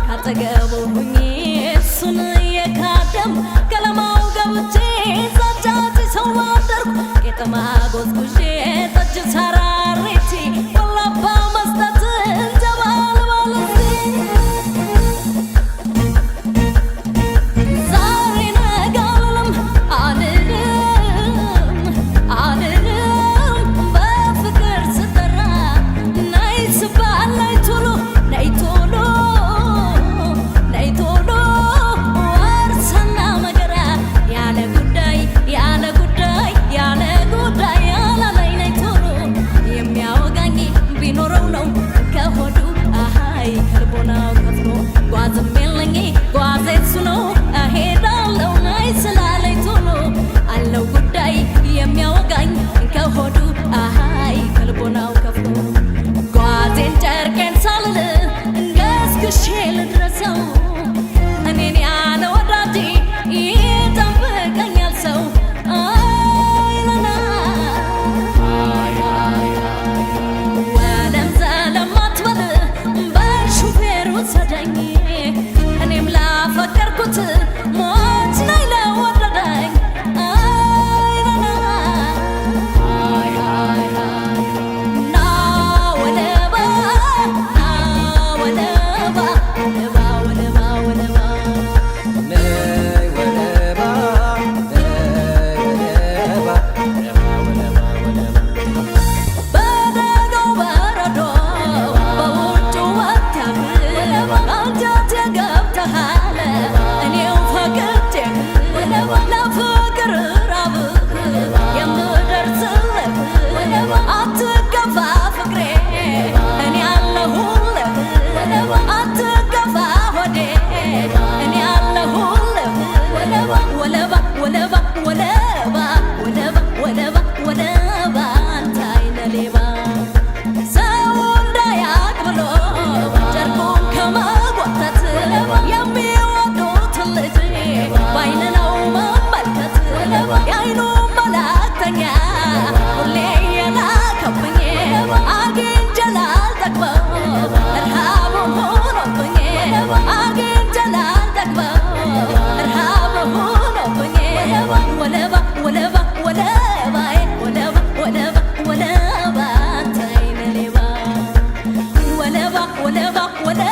ካጠገቡ ሁኜ እሱን የካደም ከለማው ገብቼ ሳጫጭ ሰው አደርኩ ቄጠማ ጎዝጉዤ ጠጅ ሰራሪቲ ወላባ መስጠትን ጀባል ባለሴ ዛሬ ነገ አልልም በፍቅር ስጠራ ነይ ስባል ነይ ቶሎ ነይ ቶሎ ነይ ቶሎ ወርሰና መገራ ያለ ጉዳይ ያለ ጉዳይ ያለ ጉዳይ ያላለኝ ነይ ቶሎ የሚያወጋኝ ቢኖረው ነው ከሆዱ አሃይ ከልቦናው ከፍሎ ጓዝም የለኝ ጓዜ እሱ ነው እሄዳለሁ ነይ ስላለኝ ቶሎ አለው ጉዳይ የሚያወጋኝ ከሆዱ አሃይ ከልቦናው ከፍሎ ጓዜን ጨርቄን ሳልል ገስግሼ ልድረሰው እኔን ያለ ወዳጄ ይጠብቀኛል ሰው አይለና ወለም ዘለም አትበል በሹፌሩ ሰደኝ እኔም ላፈቀርኩት ሞት ላይ ለወደደኝ አይለና ና ወለባ ና ወለባ ወለባ ወለባ ወለባ ነይ ወለባ ነይ ወለባ ወለባ ወለባ በደጋው በረዶ በውጩ ወተህ አንጀቴ ገብተሃል እኔው ፈቅጄህ ለፍቅር ራብህ የምደርስልህ አትገፋ ፍቅሬ እኔ አለሁልህ አትገፋ ሆዴ እኔ አለሁልህ ወለባ ወለባ ወለባ ወለባ ወለባ ወለባ አንተ አይነ ሌባ ሰው እንዳያቅ ብሎ ጨርቁን ከመጎተት የሚወዱትን ልጅ በዓይን ነው መመልከት የዓይኑ መላክተኛ ሁሌ የላከብኝ አግኝቼ ላልጠግበው እርሃቡን ሆኖብኝ አግኝቼ ላልጠግበው እርሃቡን ሆኖብኝ ወለባ ወለባ ወለባዬ ወለባ ወለባ ወለባ አንተ አይነ ሌባ ወለባ ወለባ ወለባ